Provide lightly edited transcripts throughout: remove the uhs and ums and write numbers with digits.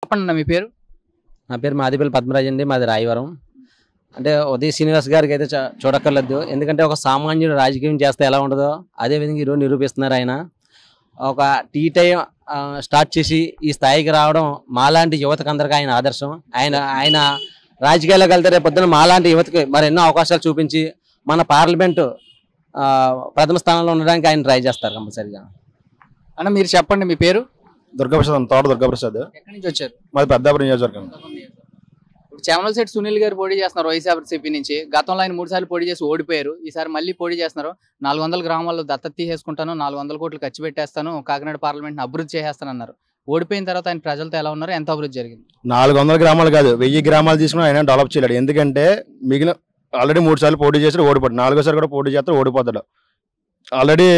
చెప్పండి మీ పేరు? నా పేరు మాదిపల్లి పద్మరాజ్ అండి. మాది రాయవరం. అంటే ఉదయ్ శ్రీనివాస్ గారికి అయితే చూడక్కర్లేదు. ఎందుకంటే ఒక సామాన్యుడు రాజకీయం చేస్తే ఎలా ఉండదో అదే విధంగా ఈరోజు నిరూపిస్తున్నారు. ఆయన ఒక టీ టైం స్టార్ట్ చేసి ఈ స్థాయికి రావడం మాలాంటి యువతకు అందరికీ ఆయన ఆదర్శం. ఆయన రాజకీయాల్లోకి వెళ్తే రేపు పొద్దున మాలాంటి యువతకి మరెన్నో అవకాశాలు చూపించి మన పార్లమెంటు ప్రథమ స్థానంలో ఉండడానికి ఆయన ట్రై చేస్తారు కంపల్సరిగా. అన్న మీరు చెప్పండి మీ పేరు? దుర్గాప్రసాద్, తోట దుర్గాప్రసాద్. ఎక్కడి నుంచి వచ్చారు? మాది పెద్దాపురం నియోజకవర్గం. ఇప్పుడు చేమలశెట్టి సునీల్ గారు పోటీ చేస్తున్నారు వైఎస్ఆర్సీపీ నుంచి. గతంలో ఆయన 3 సార్లు పోటీ చేసి ఓడిపోయారు. ఈసారి మళ్ళీ పోటీ చేస్తున్నారు. 400 గ్రామాల్లో దత్తత తీసేసుకుంటాను, 400 కోట్లు ఖర్చు పెట్టేస్తాను, కాకినాడ పార్లమెంట్ని అభివృద్ధి చేసేస్తాను అన్నారు. ఓడిపోయిన తర్వాత ఆయన ప్రజలతో ఎలా ఉన్నారు, ఎంత అభివృద్ధి జరిగింది? 400 గ్రామాలు కాదు, 1000 గ్రామాలు తీసుకుని ఆయన డెవలప్ చేయలేడు. ఎందుకంటే మిగిలిన ఆల్రెడీ 3 సార్లు పోటీ చేసి ఓడిపోతాడు, 4గోసారి కూడా పోటీ చేస్తే ఓడిపోతాడు. ఆల్రెడీ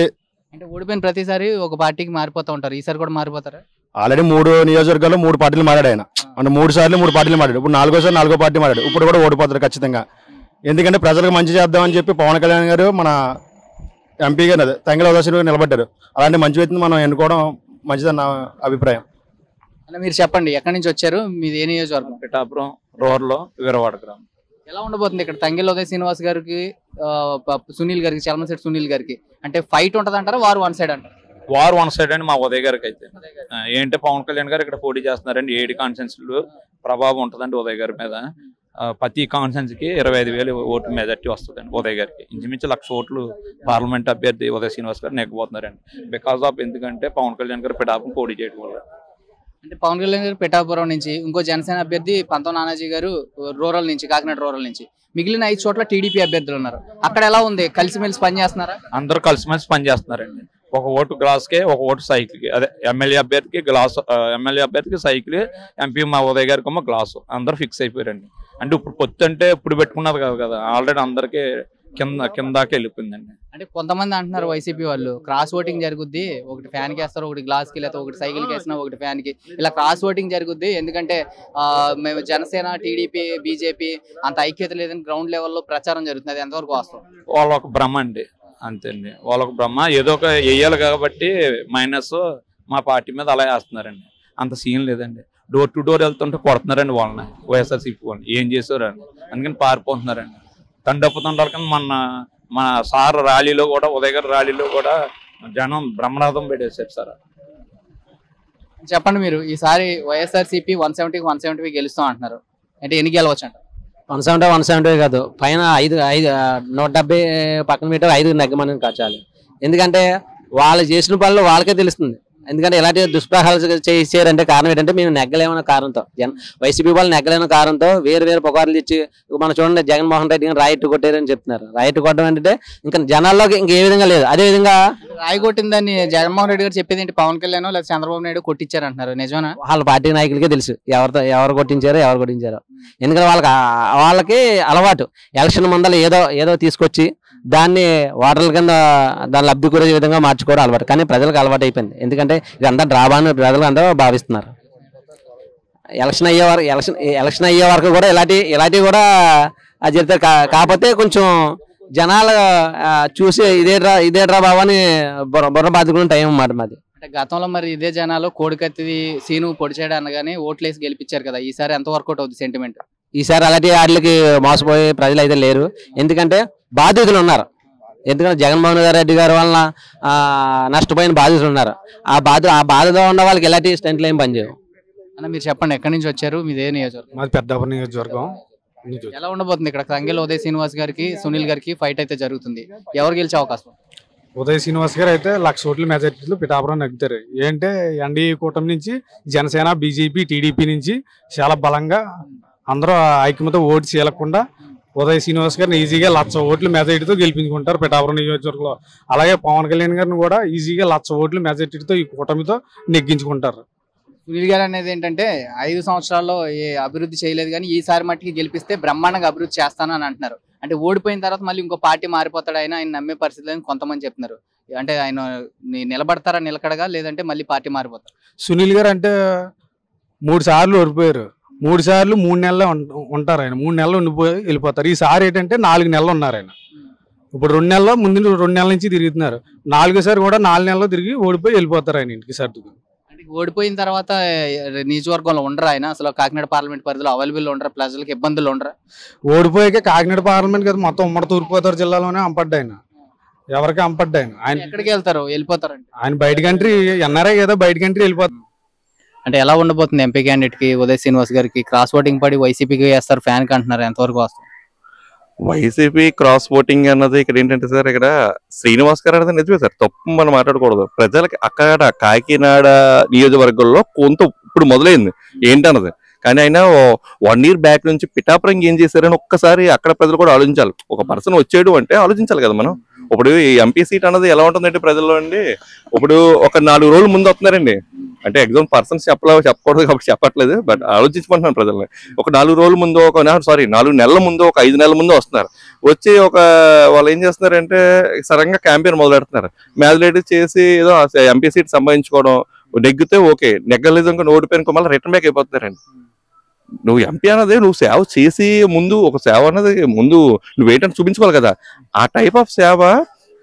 అంటే ఓడిపోయిన ప్రతిసారి ఒక పార్టీకి మారిపోతూ ఉంటారు. ఈసారి కూడా మారిపోతారా? ఆల్రెడీ 3 నియోజకవర్గాల్లో 3 పార్టీలు మారాడు ఆయన. అంటే 3 సార్లు 3 పార్టీలు మారాడు. ఇప్పుడు 4గోసారి 4గో పార్టీ మారాడు. ఇప్పుడు కూడా ఓడిపోతాడు ఖచ్చితంగా. ఎందుకంటే ప్రజలకు మంచి చేద్దామని చెప్పి పవన్ కళ్యాణ్ గారు మన ఎంపీగా తంగెల ఉదయశ్రీ నిలబడ్డారు. అలాంటి మంచి వ్యక్తిని మనం ఎన్నుకోవడం మంచిదని నా అభిప్రాయం. అంటే మీరు చెప్పండి, ఎక్కడి నుంచి వచ్చారు, మీది ఏ నియోజకవర్గం? పిఠాపురం రూరల్ వీరవాడ గ్రామం. ఎలా ఉండబోతుంది ఇక్కడ తంగెల ఉదయ్ శ్రీనివాస్ గారికి సునీల్ గారికి, చలమశెట్టి సునీల్ గారికి? అంటే ఫైట్ ఉంటుంది అంటారా, వారు వన్ సైడ్ అంటారు? వారు వన్ సైడ్ అండి మా ఉదయ్ గారికి. అయితే ఏంటంటే పవన్ కళ్యాణ్ గారు ఇక్కడ పోటీ చేస్తున్నారండి. 7 కాన్స్టిట్యూన్సీలు ప్రభావం ఉంటుందండి ఉదయ్ గారి మీద. ప్రతి కాన్స్టిట్యూన్సీకి 25,000 ఓట్లు మెజార్టీ వస్తుందండి ఉదయ్ గారికి. ఇంచుమించు 1,00,000 ఓట్లు పార్లమెంట్ అభ్యర్థి ఉదయ్ శ్రీనివాస్ గారు నెగ్గబోతున్నారండి. బికాస్ ఆఫ్ ఎందుకంటే పవన్ కళ్యాణ్ గారు పిఠాపురం పోటీ చేయడం వల్ల. అంటే పవన్ కళ్యాణ్ గారు పిఠాపురం నుంచి, ఇంకో జనసేన అభ్యర్థి పంతం నానాజీ గారు రూరల్ నుంచి, కాకినాడ రూరల్ నుంచి, మిగిలిన 5 చోట్ల టీడీపీ అభ్యర్థులు ఉన్నారు. అక్కడ ఎలా ఉంది, కలిసిమెలిసి పనిచేస్తున్నారా? అందరూ కలిసిమెలిసి పనిచేస్తున్నారండి. ఒక ఓటు గ్లాస్కి, ఒక ఓటు సైకిల్కి. అదే ఎమ్మెల్యే అభ్యర్థికి గ్లాస్, ఎమ్మెల్యే అభ్యర్థికి సైకిల్, ఎంపీ మా ఉదయ్ గారికి గ్లాసు. అందరూ ఫిక్స్ అయిపోయారండి. అంటే ఇప్పుడు పొత్తు అంటే ఇప్పుడు పెట్టుకున్నది కాదు కదా, ఆల్రెడీ అందరికీ కిందాకే వెళ్ళిపోయిందండి. అంటే కొంతమంది అంటున్నారు వైసీపీ వాళ్ళు, క్రాస్ ఓటింగ్ జరుగుద్ది, ఒకటి ఫ్యాన్ కి వేస్తారు, ఒకటి గ్లాస్ కి, లేకపోతే ఒకటి సైకిల్ కి వేసినా ఒకటి ఫ్యాన్ కి, ఇలా క్రాస్ ఓటింగ్ జరుగుద్ది. ఎందుకంటే మేము జనసేన, టీడీపీ, బీజేపీ అంత ఐక్యత లేదని గ్రౌండ్ లెవెల్లో ప్రచారం జరుగుతుంది. అది ఎంతవరకు వాస్తవం? వాళ్ళ ఒక భ్రమ అండి, అంతే అండి. వాళ్ళొక బ్రహ్మ, ఏదో ఒక వేయాలి కాబట్టి మైనస్ మా పార్టీ మీద అలా వేస్తున్నారండి. అంత సీన్ లేదండి. డోర్ టు డోర్ వెళ్తుంటే కొడుతున్నారండి వాళ్ళని, వైఎస్ఆర్సీపీ వాళ్ళని. ఏం చేశారండి, అందుకని పారిపోతున్నారండి. తండొప్పుతుండాలి. కానీ మన సార్ ర్యాలీలో కూడా, ఉదయ్ గారి ర్యాలీలో కూడా జనం బ్రహ్మనాథం పెట్టేశారు సార్. చెప్పండి మీరు, ఈసారి వైఎస్ఆర్సీపీ 170కి 170 గెలుస్తాం అంటున్నారు. అంటే ఎన్ని గెలవచ్చు అంటారు? 170 కాదు, పైన 170 పక్కన పెట్టారు, 5 నెగ్గమని కాచాలి. ఎందుకంటే వాళ్ళు చేసిన పనులు వాళ్ళకే తెలుస్తుంది. ఎందుకంటే ఎలాంటి దుష్ప్రహారాలు చేశారంటే కారణం ఏంటంటే మేము నెగ్గలేమన్న కారణంతో, వైసీపీ వాళ్ళు నెగ్గలేని కారణంతో వేరు పుకార్లు ఇచ్చి, మనం చూడండి జగన్మోహన్ రెడ్డి గారు రాయిట్ కొట్టారని చెప్తున్నారు. రాయిట్ కొట్టడం ఏంటంటే ఇంకా జనాల్లోకి ఇంకే విధంగా లేదు. అదే విధంగా రాయి కొట్టిందని జగన్మోహన్ రెడ్డి గారు చెప్పేది ఏంటి, పవన్ కళ్యాణ్ లేదా చంద్రబాబు నాయుడు కొట్టించారు అంటున్నారు. నిజమేనా? వాళ్ళ పార్టీ నాయకులకే తెలుసు ఎవరు కొట్టించారో. ఎందుకంటే వాళ్ళకి అలవాటు ఎలక్షన్ ముందర ఏదో తీసుకొచ్చి దాన్ని వాటర్ల కింద దాని లబ్ధి కూరే విధంగా మార్చుకోవడం అలవాటు. కానీ ప్రజలకు అలవాటు అయిపోయింది. ఎందుకంటే ఇదంతా డ్రాబా అని ప్రజలు అందరూ భావిస్తున్నారు. ఎలక్షన్ అయ్యే వరకు కూడా ఇలాంటివి కూడా అది చెప్తారు. కాకపోతే కొంచెం జనాలు చూసి ఇదేట్రా బాబు అని బుర్ర బాదుకునే టైం అన్నమాట మాది. అంటే గతంలో మరి ఇదే జనాలు కోడికత్తి సీను పొడి చేయడం అనగానే ఓట్లేసి గెలిపించారు కదా, ఈసారి ఎంత వర్కౌట్ అవుతుంది సెంటిమెంట్? ఈసారి అలాంటి వాటికి మోసపోయే ప్రజలు అయితే లేరు. ఎందుకంటే బాధితులు ఉన్నారు. ఎందుకంటే జగన్మోహన్ రెడ్డి గారి వలన నష్టపోయిన బాధితులు ఉన్నారు. ఆ బాధలో ఉన్న వాళ్ళకి ఎలాంటి స్టెంట్లు ఏం పనిచేయవు. అన్న మీరు చెప్పండి, ఎక్కడి నుంచి వచ్చారు, మీదే నియోజకవర్గం? మాది పెద్దాపురం నియోజకవర్గం. ఎలా ఉండబోతుంది ఇక్కడ? తంగెల ఉదయ్ శ్రీనివాస్ గారికి, సునీల్ గారికి ఫైట్ అయితే జరుగుతుంది. ఎవరు గెలిచే అవకాశం? ఉదయ్ శ్రీనివాస్ గారు అయితే 1,00,000 ఓట్ల మెజార్టీలో పిఠాపురం నెగ్గుతారు. ఏంటంటే ఎన్డీఏ కూటమి నుంచి జనసేన, బీజేపీ, టీడీపీ నుంచి చాలా బలంగా అందరూ ఐక్యమతో ఓటు చేయకుండా ఉదయ్ శ్రీనివాస్ గారిని ఈజీగా 1,00,000 ఓట్ల మెజార్టీతో గెలిపించుకుంటారు పిఠాపురం నియోజకవర్గంలో. అలాగే పవన్ కళ్యాణ్ గారిని కూడా ఈజీగా 1,00,000 ఓట్ల మెజార్టీతో ఈ కూటమితో నెగ్గించుకుంటారు. సునీల్ గారు అనేది ఏంటంటే 5 సంవత్సరాల్లో ఏ అభివృద్ధి చేయలేదు, కానీ ఈసారి మట్టికి గెలిపిస్తే బ్రహ్మాండంగా అభివృద్ధి చేస్తానని అంటున్నారు. అంటే ఓడిపోయిన తర్వాత మళ్ళీ ఇంకో పార్టీ మారిపోతాడు ఆయన నమ్మే పరిస్థితి లేదని కొంతమంది చెప్తున్నారు. అంటే ఆయన నిలబడతారా నిలకడగా, లేదంటే మళ్ళీ పార్టీ మారిపోతారు? సునీల్ గారు అంటే 3 సార్లు ఓడిపోయారు. 3 సార్లు 3 నెలలు ఉంటారు. ఆయన 3 నెలలు ఉండిపోయి వెళ్ళిపోతారు. ఈసారి ఏంటంటే 4 నెలలు ఉన్నారు ఆయన. ఇప్పుడు 2 నెలల్లో ముందు 2 నెలల నుంచి తిరుగుతున్నారు. 4వ సారి కూడా 4 నెలల్లో తిరిగి ఓడిపోయి వెళ్ళిపోతారు ఆయన ఇంటికి సర్దుకు. ఓడిపోయిన తర్వాత నియోజకవర్గంలో ఉండరు ఆయన, అసలు కాకినాడ పార్లమెంట్ పరిధిలో అవైలబుల్ ఉండరు, ప్రజలకు ఇబ్బందులు ఉండరు. ఓడిపోయాక కాకినాడ పార్లమెంట్ కదా మొత్తం ఉమ్మడి తూర్పుగోదావరి జిల్లాలోనే అంపడ్డా ఆయన, ఎవరికి అంపడ్డా ఆయన ఎక్కడికి వెళ్తారు, వెళ్ళిపోతారండి ఆయన బయట కంట్రీ, ఎన్ఆర్ఐ ఏదో బయట కంట్రీ వెళ్ళిపోతారు. అంటే ఎలా ఉండబోతుంది ఎంపీ క్యాండిడేట్ కి ఉదయ్ శ్రీనివాస్ గారికి? క్రాస్ ఓటింగ్ పడి వైసీపీకి వేస్తారు ఫ్యాన్ కి అంటున్నారు, ఎంతవరకు వస్తుంది? వైసీపీ క్రాస్ ఓటింగ్ అన్నది ఇక్కడ ఏంటంటే సార్, ఇక్కడ శ్రీనివాస్ గారు అనేది నిజమే సార్, తప్పు మనం మాట్లాడకూడదు. ప్రజలకి అక్కడ కాకినాడ నియోజకవర్గంలో కొంత ఇప్పుడు మొదలైంది ఏంటన్నది, కానీ ఆయన 1 year బ్యాక్ నుంచి పిఠాపురం ఏం చేశారని ఒక్కసారి అక్కడ ప్రజలు కూడా ఆలోచించాలి. ఒక పర్సన్ వచ్చాడు అంటే ఆలోచించాలి కదా మనం. ఇప్పుడు ఈ ఎంపీ సీట్ అన్నది ఎలా ఉంటుందంటే ప్రజల్లో అండి, ఇప్పుడు ఒక 4 రోజుల ముందు వస్తున్నారండి, అంటే ఎగ్జామ్ పర్సన్స్ చెప్పకూడదు కాబట్టి చెప్పట్లేదు, బట్ ఆలోచించమంటున్నాను ప్రజల్ని. ఒక 4 రోజుల ముందు, 4 నెలల ముందు, ఒక 5 నెలల ముందు వస్తున్నారు. వచ్చి వాళ్ళు ఏం చేస్తున్నారంటే సడన్గా క్యాంపెయిన్ మొదలెడుతున్నారు. మ్యాజిలేట్ చేసి ఏదో ఎంపీ సీట్ సంపాదించుకోవడం, నెగ్గితే ఓకే, నెగ్గలేదు ఇంకా ఓడిపోయిన మళ్ళీ రిటర్న్ బ్యాక్ అయిపోతున్నారండి. నువ్వు ఎంపీ అన్నది నువ్వు సేవ చేసి ముందు ఒక సేవ అన్నది ముందు నువ్వేంటని చూపించుకోవాలి కదా. ఆ టైప్ ఆఫ్ సేవ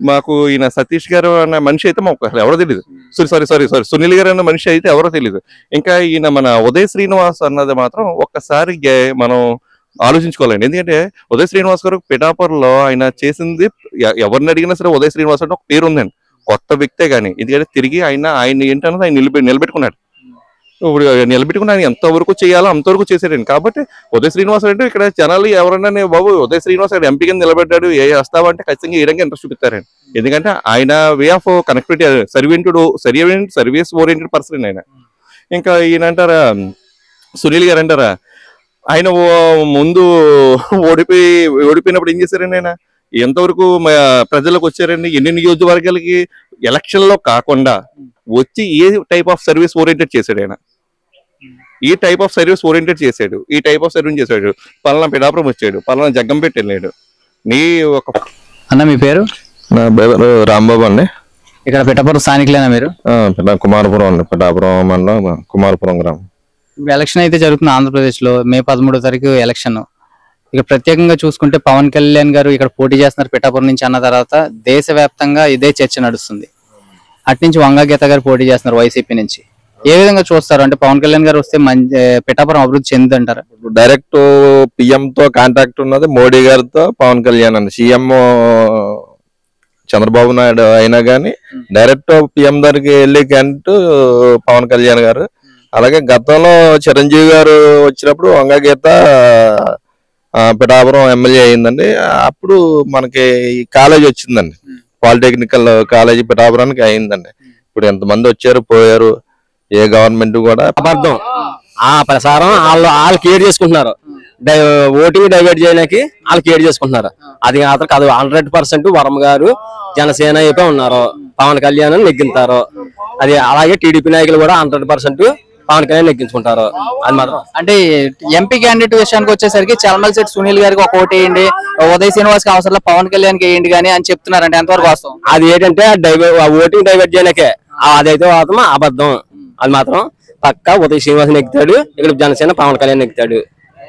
మాకు ఈయన సతీష్ గారు అన్న మనిషి అయితే మాకు ఎవరో తెలియదు, సారీ సునీల్ గారు అన్న మనిషి అయితే ఎవరో తెలియదు. ఇంకా ఈయన మన ఉదయ్ శ్రీనివాస్ అన్నది మాత్రం ఒక్కసారి మనం ఆలోచించుకోవాలండి. ఎందుకంటే ఉదయ్ శ్రీనివాస్ గారు పిఠాపురంలో ఆయన చేసింది ఎవరిని అడిగినా సరే ఉదయ్ శ్రీనివాస్ అంటే ఒక పేరు ఉందండి, కొత్త వ్యక్తే కానీ. ఎందుకంటే తిరిగి ఆయన ఏంటన్నది ఆయన నిలబెట్టుకున్నాడు. ఇప్పుడు నిలబెట్టుకుని ఆయన ఎంతవరకు చేయాలో అంతవరకు చేశాడండి. కాబట్టి ఉదయ్ శ్రీనివాస్ అంటే ఇక్కడ జనాలు ఎవరన్నా బాబు ఉదయ్ శ్రీనివాస్ గారు ఎంపీ కింద నిలబెట్టాడు వస్తావా అంటే ఖచ్చితంగా ఏ ఇంట్రెస్ట్ చూపిస్తారండి. ఎందుకంటే ఆయన way of connectivity service oriented person ఆయన. ఇంకా ఈయన అంటారా సునీల్ గారు అంటారా, ఆయన ముందు ఓడిపోయినప్పుడు ఏం చేశారండి, ఆయన ఎంతవరకు ప్రజలకు వచ్చారండి, ఎన్ని నియోజకవర్గాలకి ఎలక్షన్ లో కాకుండా వచ్చి ఏ టైప్ ఆఫ్ సర్వీస్ ఓరియంటెడ్ చేశాడు ఆయన, ఈ టైప్ ఆఫ్ సర్వీస్ ఓరియంటెడ్ చేశాడు, ఈ టైప్ ఆఫ్ సర్వీస్ చేశాడు. పలానా పిఠాపురం వచ్చాడు, పలానా జగ్గంపేట వెళ్ళాడు. అన్న మీ పేరు? నా పేరు రాంబాబు అండి. ఇక్కడ పిఠాపురం స్థానికులేనా మీరు? కుమారపురం అండి, పిఠాపురం మండలం కుమారపురం గ్రామం. ఎలక్షన్ అయితే జరుగుతుంది ఆంధ్రప్రదేశ్ లో, May 13వ తారీఖు ఎలక్షన్. ఇక ప్రత్యేకంగా చూసుకుంటే పవన్ కళ్యాణ్ గారు ఇక్కడ పోటీ చేస్తున్నారు పిఠాపురం నుంచి అన్న తర్వాత దేశవ్యాప్తంగా ఇదే చర్చ నడుస్తుంది. అటు నుంచి వంగా గీత గారు పోటీ చేస్తున్నారు వైసీపీ నుంచి. ఏ విధంగా చూస్తారు? అంటే పవన్ కళ్యాణ్ గారు వస్తే పిఠాపురం అభివృద్ధి చెందుతుంటారా? డైరెక్ట్ పిఎం తో కాంటాక్ట్ ఉన్నది మోడీ గారితో పవన్ కళ్యాణ్ అండి. సీఎం చంద్రబాబు నాయుడు అయినా కానీ డైరెక్ట్ పిఎం దగ్గరికి వెళ్ళి క్యాండిడేట్ పవన్ కళ్యాణ్ గారు. అలాగే గతంలో చిరంజీవి గారు వచ్చినప్పుడు వంగా గీత పిఠాపురం ఎమ్మెల్యే అయిందండి. అప్పుడు మనకి ఈ కాలేజ్ వచ్చిందండి, పాలిటెక్నికల్ కాలేజీ పిఠాపురానికి అయిందండి. ఇప్పుడు ఎంతమంది వచ్చారు పోయారు, ఏ గవర్నమెంట్ కూడా అబద్ధం. ఆ ప్రసారం వాళ్ళు క్రియేట్ చేసుకుంటున్నారు, ఓటింగ్ డైవర్ట్ చేయడానికి వాళ్ళు క్రియేట్ చేసుకుంటున్నారు. అది మాత్రం కాదు. 100% వర్మ గారు జనసేన అయిపోయి ఉన్నారు, పవన్ కళ్యాణ్ నెగ్గింటారు. అది అలాగే టీడీపీ నాయకులు కూడా 100% పవన్ కళ్యాణ్ నెగ్గించుకుంటారు. అది మాత్రం అంటే ఎంపీ క్యాండిడేట్ విషయానికి వచ్చేసరికి చలమలశెట్టి సునీల్ గారికి ఒక ఓటు వేయండి, ఉదయ్ శ్రీనివాస్ కి అవసరం పవన్ కళ్యాణ్ కి వేయండి కానీ అని చెప్తున్నారు. అంటే ఎంతవరకు వాస్తవం? అది ఏంటంటే ఓటింగ్ డైవర్ట్ చేయడానికే, అదైతే మాత్రం అబద్ధం. అది మాత్రం పక్కా ఉదయ్ శ్రీనివాస్ నెగ్గుతాడు, ఇక్కడ జనసేన పవన్ కళ్యాణ్ నెగ్గుతాడు.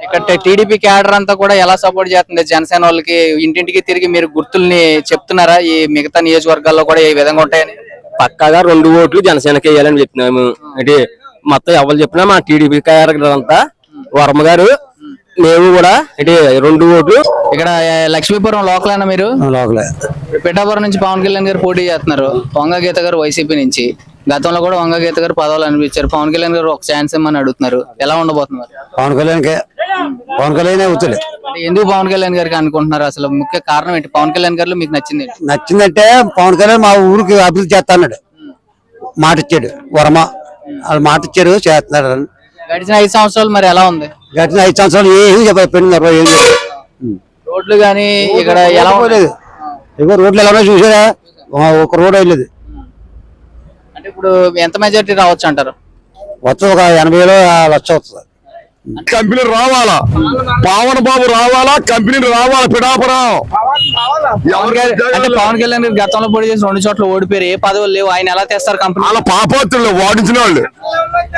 ఇక్కడ టీడీపీ క్యాడర్ అంతా కూడా ఎలా సపోర్ట్ చేస్తుంది జనసేన వాళ్ళకి? ఇంటింటికి తిరిగి మీరు గుర్తుల్ని చెప్తున్నారా ఈ మిగతా నియోజకవర్గాల్లో కూడా ఏ విధంగా ఉంటాయని? పక్కాగా 2 ఓట్లు జనసేనకి వేయాలని చెప్తున్నాము. అంటే మొత్తం ఎవరు చెప్పినా మా టీడీపీ క్యాడర్ అంతా వర్మ గారు మేము కూడా అంటే 2 ఓట్లు. ఇక్కడ లక్ష్మీపురం లోకల్ అన్న మీరు? పిఠాపురం నుంచి పవన్ కళ్యాణ్ గారు పోటీ చేస్తున్నారు, వంగా గీత గారు వైసీపీ నుంచి. గతంలో కూడా వంగా గీత గారు పదవులు అనిపించారు, పవన్ కళ్యాణ్ గారు ఒక ఛాన్స్ ఇమ్మని అడుగుతున్నారు. ఎలా ఉండబోతున్నారు? పవన్ కళ్యాణ్ అవుతుంది. ఎందుకు పవన్ కళ్యాణ్ గారికి అనుకుంటున్నారు? అసలు ముఖ్య కారణం ఏంటి? పవన్ కళ్యాణ్ గారు మీకు నచ్చిందంటే పవన్ కళ్యాణ్ మా ఊరికి అభివృద్ధి చేస్తా అన్నాడు, మాట ఇచ్చాడు. వర్మ వాళ్ళు మాట ఇచ్చారు, చేస్తున్నారు. గడిచిన 5 సంవత్సరాలు మరి ఎలా ఉంది? గడిచిన 5 సంవత్సరాలు ఏం చెప్పారు, ఏం రోడ్లు కానీ ఇక్కడ ఎలా లేదు. ఇగో రోడ్లు ఎలా చూసారా, ఒక రోడ్ వెళ్ళలేదు. అంటే ఇప్పుడు ఎంత మెజారిటీ రావచ్చు అంటారు? వస్తుంది ఒక 80,000 లక్ష వస్తుంది. కంపెనీ రావాలా, పవన్ బాబు రావాలా, కంపెనీ రావాలా పిఠాపురం. అంటే పవన్ కళ్యాణ్ గారు గతంలో పోటీ చేసి 2 చోట్ల ఓడిపోయారు, ఏ పదవులు లేవు, ఆయన ఎలా తెస్తారు కంపెనీ? వాళ్ళ పాపోత్తులు వాడించిన వాళ్ళు.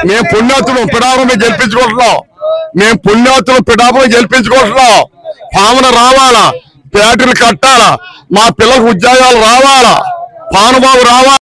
మేము పుణ్యాతులు పిఠాపురం గెలిపించుకుంటున్నాం, మేము పుణ్యాతులు పిఠాపురం గెలిపించుకుంటున్నాం. పవన్ రావాలా, ఫ్యాక్టరీలు కట్టాలా, మా పిల్లలకు ఉద్యోగాలు రావాలా, పవన్ బాబు రావాలా.